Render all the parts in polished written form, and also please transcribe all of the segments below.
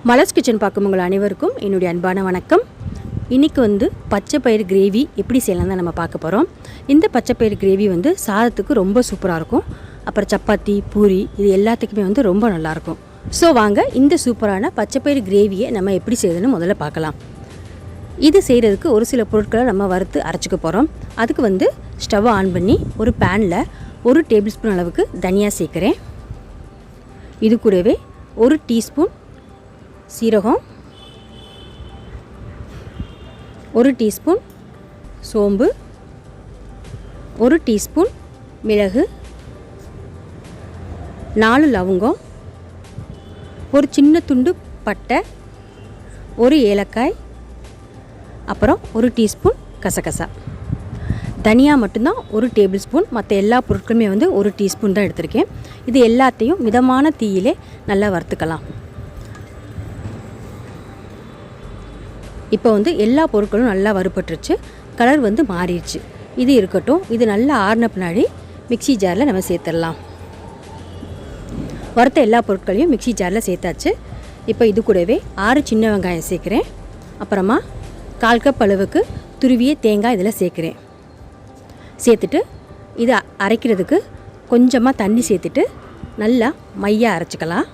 Malar's kitchen பார்க்கும் உங்கள் அனைவருக்கும் என்னுடைய அன்பான வணக்கம். இன்றைக்கி பச்சை பயிறு கிரேவி எப்படி செய்யலாம் தான் நம்ம பார்க்க போகிறோம். இந்த பச்சை பயிறு கிரேவி சாதத்துக்கு ரொம்ப சூப்பராக இருக்கும். அப்புறம் சப்பாத்தி, பூரி இது எல்லாத்துக்குமே ரொம்ப நல்லாயிருக்கும். ஸோ வாங்க இந்த சூப்பரான பச்சை பயிறு கிரேவியை நம்ம எப்படி செய்யுதுன்னு முதல்ல பார்க்கலாம். இது செய்கிறதுக்கு ஒரு சில பொருட்களை நம்ம வறுத்து அரைச்சிக்க போகிறோம். அதுக்கு ஸ்டவ்வை ஆன் பண்ணி ஒரு பேனில் 1 டேபிள் ஸ்பூன் அளவுக்கு தனியா சேர்க்குறேன். இது கூடவே 1 டீஸ்பூன் சீரகம், 1 டீஸ்பூன் சோம்பு, 1 டீஸ்பூன் மிளகு, 4 லவங்கம், ஒரு சின்ன துண்டு பட்டை, 1 ஏலக்காய், அப்புறம் 1 டீஸ்பூன் கசகசா. தனியா மட்டும்தான் 1 டேபிள் ஸ்பூன், மற்ற எல்லா பொருட்களுமே 1 டீஸ்பூன் தான் எடுத்திருக்கேன். இது எல்லாத்தையும் மிதமான தீயிலே நல்லா வறுத்துக்கலாம். இப்போ எல்லா பொருட்களும் நல்லா வறுபட்டுருச்சு, கலர் மாறிடுச்சு. இது இருக்கட்டும். இது நல்லா ஆறின பின்னாடி மிக்சி ஜாரில் நம்ம சேர்த்துடலாம். வறுத்த எல்லா பொருட்களையும் மிக்சி ஜாரில் சேர்த்தாச்சு. இப்போ இது கூடவே 6 சின்ன வெங்காயம் சேர்க்குறேன். அப்புறமா 1/4 கப் அளவுக்கு துருவிய தேங்காய் இதில் சேர்க்குறேன். சேர்த்துட்டு இதை அரைக்கிறதுக்கு கொஞ்சமாக தண்ணி சேர்த்துட்டு நல்லா மையாக அரைச்சிக்கலாம்.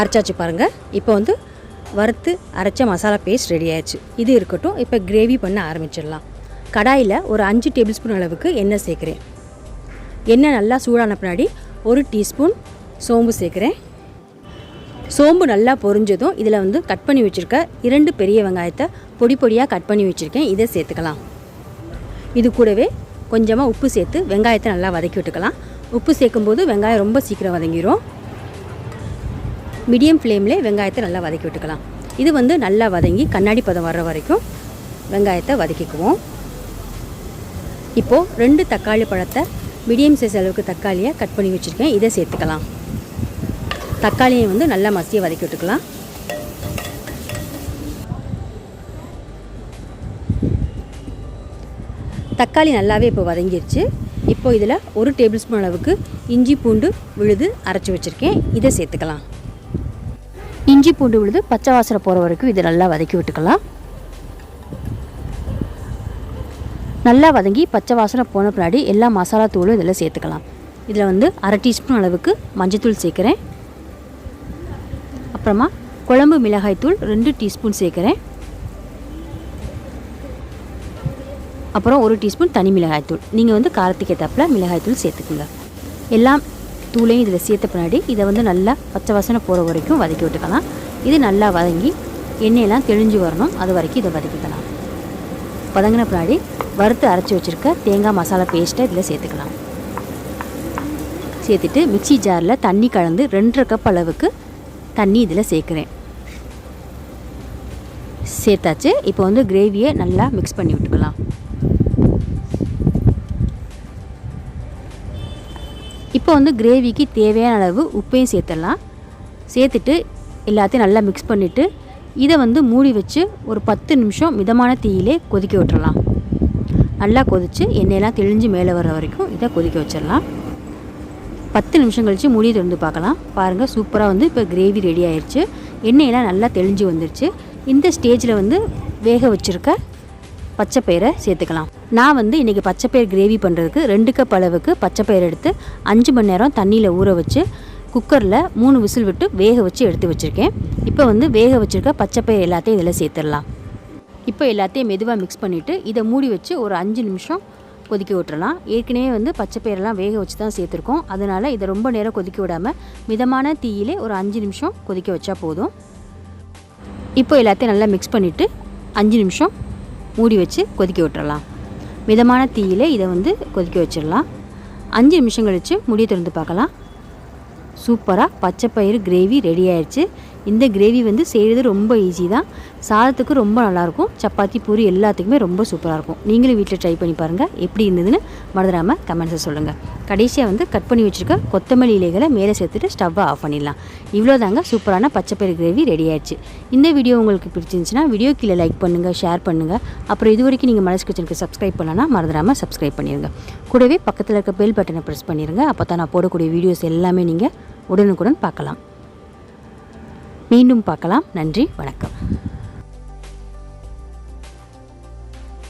அரைச்சாச்சு பாருங்கள். இப்போ வறுத்து அரைச்ச மசாலா பேஸ்ட் ரெடி ஆயிடுச்சு. இது இருக்கட்டும். இப்போ கிரேவி பண்ண ஆரம்பிச்சிடலாம். கடாயில் ஒரு 5 டேபிள் ஸ்பூன் அளவுக்கு எண்ணெய் சேர்க்குறேன். எண்ணெய் நல்லா சூடான பின்னாடி 1 டீஸ்பூன் சோம்பு சேர்க்குறேன். சோம்பு நல்லா பொரிஞ்சதும் இதில் கட் பண்ணி வச்சுருக்க 2 பெரிய வெங்காயத்தை பொடி பொடியாக கட் பண்ணி வச்சுருக்கேன். இதை சேர்த்துக்கலாம். இது கூடவே கொஞ்சமாக உப்பு சேர்த்து வெங்காயத்தை நல்லா வதக்கி விட்டுக்கலாம். உப்பு சேர்க்கும்போது வெங்காயம் ரொம்ப சீக்கிரம் வதங்கிடும். மீடியம் ஃப்ளேமில் வெங்காயத்தை நல்லா வதக்கி விட்டுக்கலாம். இது நல்லா வதங்கி கண்ணாடி பதம் வர்ற வரைக்கும் வெங்காயத்தை வதக்கிக்குவோம். இப்போது 2 தக்காளி பழத்தை மீடியம் சைஸ் அளவுக்கு தக்காளியை கட் பண்ணி வச்சுருக்கேன். இதை சேர்த்துக்கலாம். தக்காளியை நல்லா மசிய வதக்கி விட்டுக்கலாம். தக்காளி நல்லாவே இப்போ வதங்கிடுச்சு. இப்போது இதில் 1 டேபிள் ஸ்பூன் அளவுக்கு இஞ்சி பூண்டு விழுது அரைச்சி வச்சுருக்கேன். இதை சேர்த்துக்கலாம். இஞ்சி பூண்டு விழுது பச்சை வாசனை போகிற வரைக்கும் இதை நல்லா வதக்கி விட்டுக்கலாம். நல்லா வதங்கி பச்சை வாசனை போன பின்னாடி எல்லா மசாலா தூளும் இதில் சேர்த்துக்கலாம். இதில் 1/2 டீஸ்பூன் அளவுக்கு மஞ்சத்தூள் சேர்க்குறேன். அப்புறமா குழம்பு மிளகாய் தூள் 2 டீஸ்பூன் சேர்க்குறேன். அப்புறம் 1 டீஸ்பூன் தனி மிளகாய் தூள். நீங்கள் காரத்துக்கு ஏற்றாப்புல மிளகாய் தூள் சேர்த்துக்குங்க. எல்லாம் தூளையும் இதில் சேர்த்த பின்னாடி இதை நல்லா பச்சை வாசனை போகிற வரைக்கும் வதக்கி விட்டுக்கலாம். இது நல்லா வதங்கி எண்ணெயெல்லாம் தெளிஞ்சு வரணும். அது வரைக்கும் இதை வதக்கிக்கலாம். வதங்கின பின்னாடி வறுத்து அரைச்சி வச்சுருக்க தேங்காய் மசாலா பேஸ்ட்டை இதில் சேர்த்துக்கலாம். சேர்த்துட்டு மிக்சி ஜாரில் தண்ணி கலந்து 2.5 கப் அளவுக்கு தண்ணி இதில் சேர்க்குறேன். சேர்த்தாச்சு. இப்போ கிரேவியை நல்லா மிக்ஸ் பண்ணி விட்டுக்கலாம். இப்போ கிரேவிக்கு தேவையான அளவு உப்பையும் சேர்த்துடலாம். சேர்த்துட்டு எல்லாத்தையும் நல்லா மிக்ஸ் பண்ணிவிட்டு இதை மூடி வச்சு ஒரு 10 நிமிஷம் மிதமான தீயிலே கொதிக்க விட்டுறலாம். நல்லா கொதித்து எண்ணெயெல்லாம் தெளிஞ்சு மேலே வர வரைக்கும் இதை கொதிக்க வச்சிடலாம். 10 நிமிஷம் கழித்து மூடி திறந்து பார்க்கலாம். பாருங்கள், சூப்பராக இப்போ கிரேவி ரெடி ஆயிடுச்சு. எண்ணெயெல்லாம் நல்லா தெளிஞ்சு வந்துடுச்சு. இந்த ஸ்டேஜில் வேக வச்சுருக்க பச்சை பயிரை சேர்த்துக்கலாம். நான் இன்றைக்கி பச்சை பயிர் கிரேவி பண்ணுறதுக்கு 2 கப் அளவுக்கு பச்சை பயிர் எடுத்து 5 மணி நேரம் தண்ணியில் ஊற வச்சு குக்கரில் 3 விசில் விட்டு வேக வச்சு எடுத்து வச்சுருக்கேன். இப்போ வேக வச்சுருக்க பச்சை பயிர் எல்லாத்தையும் இதில் சேர்த்துடலாம். இப்போ எல்லாத்தையும் மெதுவாக மிக்ஸ் பண்ணிவிட்டு இதை மூடி வச்சு ஒரு 5 நிமிஷம் கொதிக்க விட்டுறலாம். ஏற்கனவே பச்சை பயிரெல்லாம் வேக வச்சு தான் சேர்த்துருக்கோம். அதனால் இதை ரொம்ப நேரம் கொதிக்க விடாமல் மிதமான தீயிலே ஒரு 5 நிமிஷம் கொதிக்க வச்சா போதும். இப்போ எல்லாத்தையும் நல்லா மிக்ஸ் பண்ணிவிட்டு 5 நிமிஷம் மூடி வச்சு கொதிக்க விட்டுறலாம். மிதமான தீயிலே இதை கொதிக்க வச்சிடலாம். 5 நிமிஷம் கழித்து மூடி திறந்து பார்க்கலாம். சூப்பராக பச்சை பயிறு கிரேவி ரெடி ஆயிடுச்சு. இந்த கிரேவி வந்து செய்கிறது ரொம்ப ஈஸி தான். சாதத்துக்கு ரொம்ப நல்லாயிருக்கும். சப்பாத்தி பூரி எல்லாத்துக்குமே ரொம்ப சூப்பராக இருக்கும். நீங்களும் வீட்டில் ட்ரை பண்ணி பாருங்கள். எப்படி இருந்ததுன்னு மறந்துடாமல் கமெண்ட்ஸை சொல்லுங்கள். கடைசியாக வந்து கட் பண்ணி வச்சுருக்க கொத்தமல்லி இலைகளை மேலே சேர்த்துட்டு ஸ்டவ்வை ஆஃப் பண்ணிடலாம். இவ்வளோதாங்க சூப்பரான பச்சைப்பயிறு கிரேவி ரெடி ஆயிடுச்சு. இந்த வீடியோ உங்களுக்கு பிடிச்சிருந்துச்சுன்னா வீடியோ கீழே லைக் பண்ணுங்கள், ஷேர் பண்ணுங்கள். அப்புறம் இது வரைக்கும் நீங்கள் மலர்ஸ் கிச்சனுக்கு சப்ஸ்கிரைப் பண்ணலன்னா மறந்துடாமல் சப்ஸ்கிரைப் பண்ணிடுங்க. கூடவே பக்கத்தில் இருக்க பெல் பட்டனை ப்ரெஸ் பண்ணிடுங்க. அப்போ தான் நான் போடக்கூடிய வீடியோஸ் எல்லாமே நீங்கள் உடனுக்குடன் பார்க்கலாம். மீண்டும் பார்க்கலாம். நன்றி, வணக்கம்.